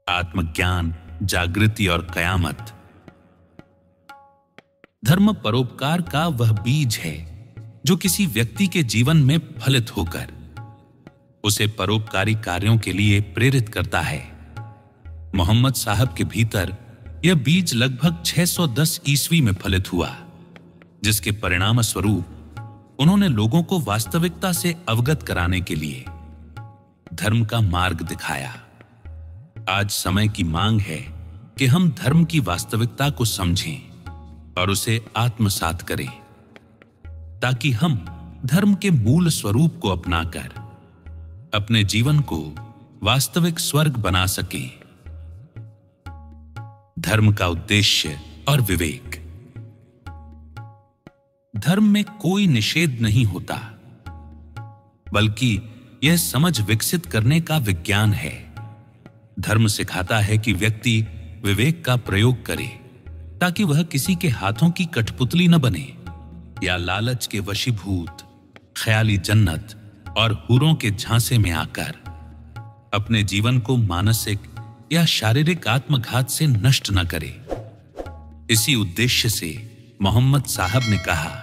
आत्मज्ञान, जागृति और कयामत। धर्म परोपकार का वह बीज है जो किसी व्यक्ति के जीवन में फलित होकर उसे परोपकारी कार्यों के लिए प्रेरित करता है। मोहम्मद साहब के भीतर यह बीज लगभग 610 ईस्वी में फलित हुआ, जिसके परिणाम स्वरूप उन्होंने लोगों को वास्तविकता से अवगत कराने के लिए धर्म का मार्ग दिखाया। आज समय की मांग है कि हम धर्म की वास्तविकता को समझें और उसे आत्मसात करें, ताकि हम धर्म के मूल स्वरूप को अपनाकर अपने जीवन को वास्तविक स्वर्ग बना सकें। धर्म का उद्देश्य और विवेक। धर्म में कोई निषेध नहीं होता, बल्कि यह समझ विकसित करने का विज्ञान है। धर्म सिखाता है कि व्यक्ति विवेक का प्रयोग करे ताकि वह किसी के हाथों की कठपुतली न बने या लालच के वशीभूत ख्याली जन्नत और हूरों के झांसे में आकर अपने जीवन को मानसिक या शारीरिक आत्मघात से नष्ट न करे। इसी उद्देश्य से मोहम्मद साहब ने कहा,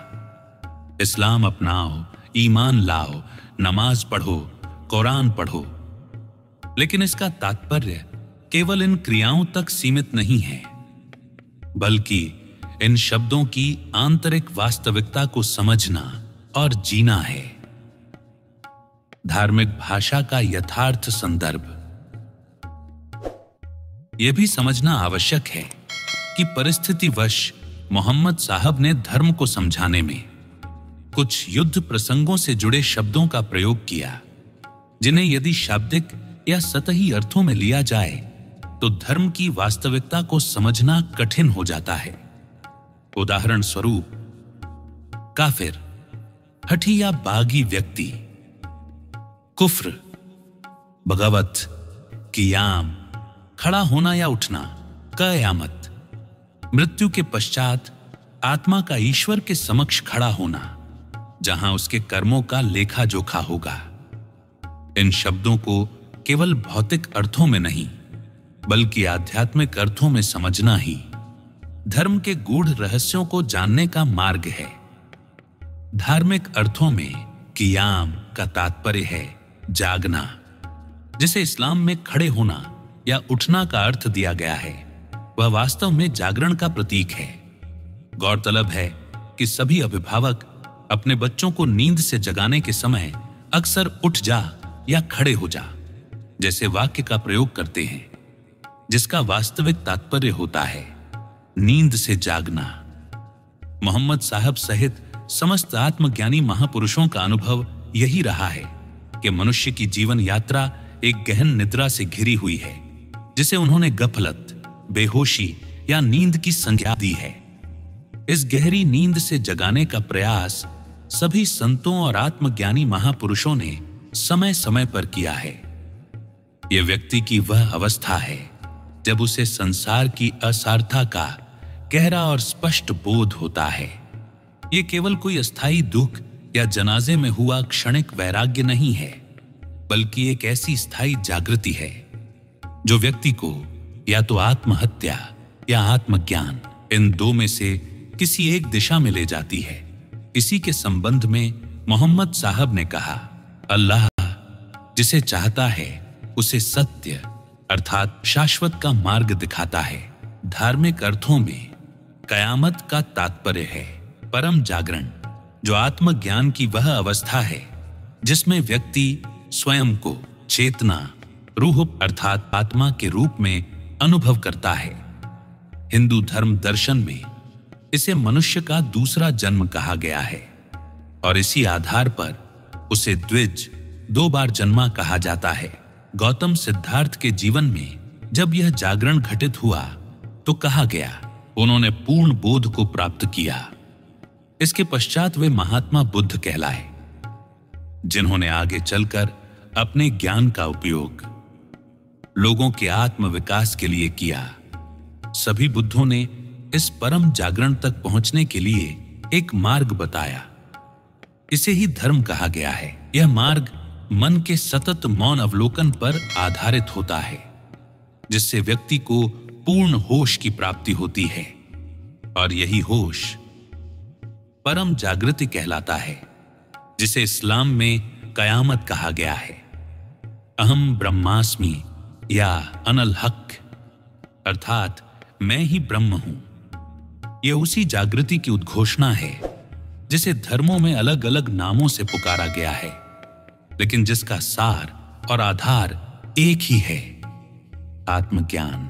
इस्लाम अपनाओ, ईमान लाओ, नमाज पढ़ो, कुरान पढ़ो। लेकिन इसका तात्पर्य केवल इन क्रियाओं तक सीमित नहीं है, बल्कि इन शब्दों की आंतरिक वास्तविकता को समझना और जीना है। धार्मिक भाषा का यथार्थ संदर्भ। यह भी समझना आवश्यक है कि परिस्थितिवश मोहम्मद साहब ने धर्म को समझाने में कुछ युद्ध प्रसंगों से जुड़े शब्दों का प्रयोग किया, जिन्हें यदि शाब्दिक या सतही अर्थों में लिया जाए तो धर्म की वास्तविकता को समझना कठिन हो जाता है। उदाहरण स्वरूप, काफिर, हठी या बागी व्यक्ति, कुफ्र, बगावत, कियाम, खड़ा होना या उठना, कयामत, मृत्यु के पश्चात आत्मा का ईश्वर के समक्ष खड़ा होना, जहां उसके कर्मों का लेखा जोखा होगा। इन शब्दों को केवल भौतिक अर्थों में नहीं, बल्कि आध्यात्मिक अर्थों में समझना ही धर्म के गूढ़ रहस्यों को जानने का मार्ग है। धार्मिक अर्थों में कियाम का तात्पर्य है जागना, जिसे इस्लाम में खड़े होना या उठना का अर्थ दिया गया है। वह वास्तव में जागरण का प्रतीक है। गौरतलब है कि सभी अभिभावक अपने बच्चों को नींद से जगाने के समय अक्सर उठ जा या खड़े हो जा जैसे वाक्य का प्रयोग करते हैं, जिसका वास्तविक तात्पर्य होता है नींद से जागना। मोहम्मद साहब सहित समस्त आत्मज्ञानी महापुरुषों का अनुभव यही रहा है कि मनुष्य की जीवन यात्रा एक गहन निद्रा से घिरी हुई है, जिसे उन्होंने गफलत, बेहोशी या नींद की संज्ञा दी है। इस गहरी नींद से जगाने का प्रयास सभी संतों और आत्मज्ञानी महापुरुषों ने समय समय पर किया है। यह व्यक्ति की वह अवस्था है जब उसे संसार की असारता का गहरा और स्पष्ट बोध होता है। यह केवल कोई अस्थायी दुख या जनाजे में हुआ क्षणिक वैराग्य नहीं है, बल्कि एक ऐसी स्थायी जागृति है जो व्यक्ति को या तो आत्महत्या या आत्मज्ञान, इन दो में से किसी एक दिशा में ले जाती है। इसी के संबंध में मोहम्मद साहब ने कहा, अल्लाह जिसे चाहता है उसे सत्य अर्थात शाश्वत का मार्ग दिखाता है। धार्मिक अर्थों में कयामत का तात्पर्य है परम जागरण, जो आत्मज्ञान की वह अवस्था है जिसमें व्यक्ति स्वयं को चेतना, रूह अर्थात आत्मा के रूप में अनुभव करता है। हिंदू धर्म दर्शन में इसे मनुष्य का दूसरा जन्म कहा गया है और इसी आधार पर उसे द्विज, 2 बार जन्मा कहा जाता है। गौतम सिद्धार्थ के जीवन में जब यह जागरण घटित हुआ तो कहा गया उन्होंने पूर्ण बोध को प्राप्त किया। इसके पश्चात वे महात्मा बुद्ध कहलाए, जिन्होंने आगे चलकर अपने ज्ञान का उपयोग लोगों के आत्म विकास के लिए किया। सभी बुद्धों ने इस परम जागरण तक पहुंचने के लिए एक मार्ग बताया। इसे ही धर्म कहा गया है। यह मार्ग मन के सतत मौन अवलोकन पर आधारित होता है, जिससे व्यक्ति को पूर्ण होश की प्राप्ति होती है। और यही होश परम जागृति कहलाता है, जिसे इस्लाम में कयामत कहा गया है। अहम ब्रह्मास्मि या अनल हक, अर्थात मैं ही ब्रह्म हूं। यह उसी जागृति की उद्घोषणा है जिसे धर्मों में अलग अलग नामों से पुकारा गया है, लेकिन जिसका सार और आधार एक ही है, आत्मज्ञान।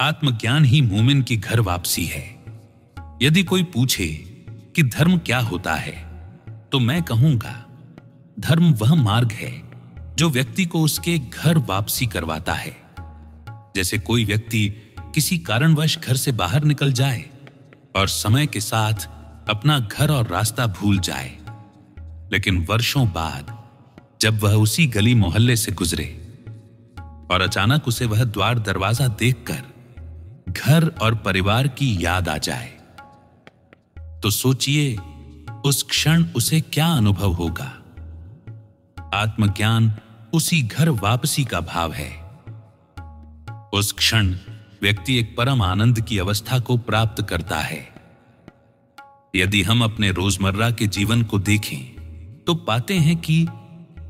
आत्मज्ञान ही मोमिन की घर वापसी है। यदि कोई पूछे कि धर्म क्या होता है, तो मैं कहूंगा, धर्म वह मार्ग है जो व्यक्ति को उसके घर वापसी करवाता है। जैसे कोई व्यक्ति किसी कारणवश घर से बाहर निकल जाए और समय के साथ अपना घर और रास्ता भूल जाए, लेकिन वर्षों बाद जब वह उसी गली मोहल्ले से गुजरे और अचानक उसे वह द्वार दरवाजा देखकर घर और परिवार की याद आ जाए, तो सोचिए उस क्षण उसे क्या अनुभव होगा। आत्मज्ञान उसी घर वापसी का भाव है। उस क्षण व्यक्ति एक परम आनंद की अवस्था को प्राप्त करता है। यदि हम अपने रोजमर्रा के जीवन को देखें तो पाते हैं कि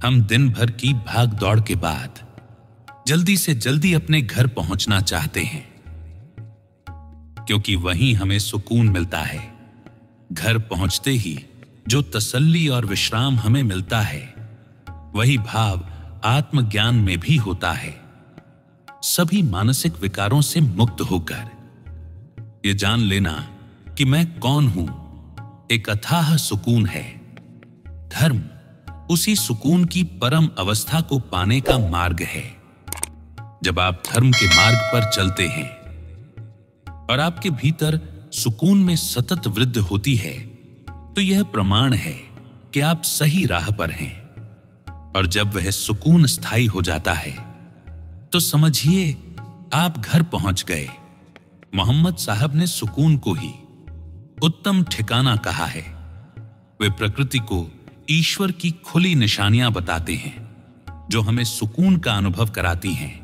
हम दिन भर की भाग दौड़ के बाद जल्दी से जल्दी अपने घर पहुंचना चाहते हैं, क्योंकि वहीं हमें सुकून मिलता है। घर पहुंचते ही जो तसल्ली और विश्राम हमें मिलता है, वही भाव आत्मज्ञान में भी होता है। सभी मानसिक विकारों से मुक्त होकर ये जान लेना कि मैं कौन हूं, एक अथाह सुकून है। धर्म उसी सुकून की परम अवस्था को पाने का मार्ग है। जब आप धर्म के मार्ग पर चलते हैं और आपके भीतर सुकून में सतत वृद्धि होती है, तो यह प्रमाण है कि आप सही राह पर हैं। और जब वह सुकून स्थायी हो जाता है, तो समझिए आप घर पहुंच गए। मोहम्मद साहब ने सुकून को ही उत्तम ठिकाना कहा है। वे प्रकृति को ईश्वर की खुली निशानियां बताते हैं, जो हमें सुकून का अनुभव कराती हैं।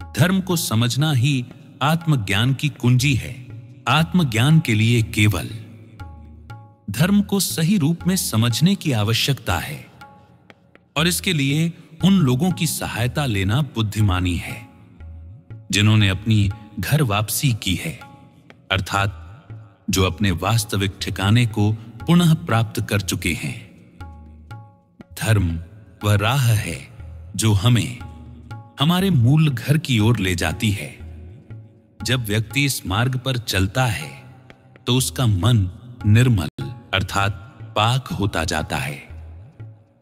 धर्म को समझना ही आत्मज्ञान की कुंजी है। आत्मज्ञान के लिए केवल धर्म को सही रूप में समझने की आवश्यकता है, और इसके लिए उन लोगों की सहायता लेना बुद्धिमानी है जिन्होंने अपनी घर वापसी की है, अर्थात जो अपने वास्तविक ठिकाने को पुनः प्राप्त कर चुके हैं। धर्म वह राह है जो हमें हमारे मूल घर की ओर ले जाती है। जब व्यक्ति इस मार्ग पर चलता है, तो उसका मन निर्मल अर्थात पाक होता जाता है,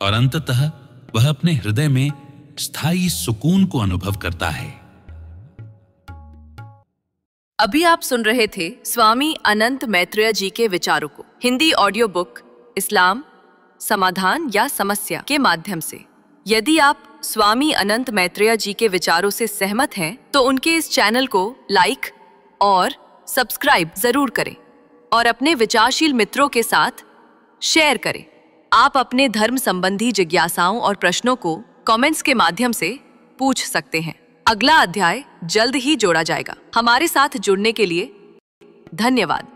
और अंततः वह अपने हृदय में स्थायी सुकून को अनुभव करता है। अभी आप सुन रहे थे स्वामी अनंत मैत्रेय जी के विचारों को हिंदी ऑडियो बुक इस्लाम समाधान या समस्या के माध्यम से। यदि आप स्वामी अनंत मैत्रेय जी के विचारों से सहमत हैं, तो उनके इस चैनल को लाइक और सब्सक्राइब जरूर करें और अपने विचारशील मित्रों के साथ शेयर करें। आप अपने धर्म संबंधी जिज्ञासाओं और प्रश्नों को कमेंट्स के माध्यम से पूछ सकते हैं। अगला अध्याय जल्द ही जोड़ा जाएगा। हमारे साथ जुड़ने के लिए धन्यवाद।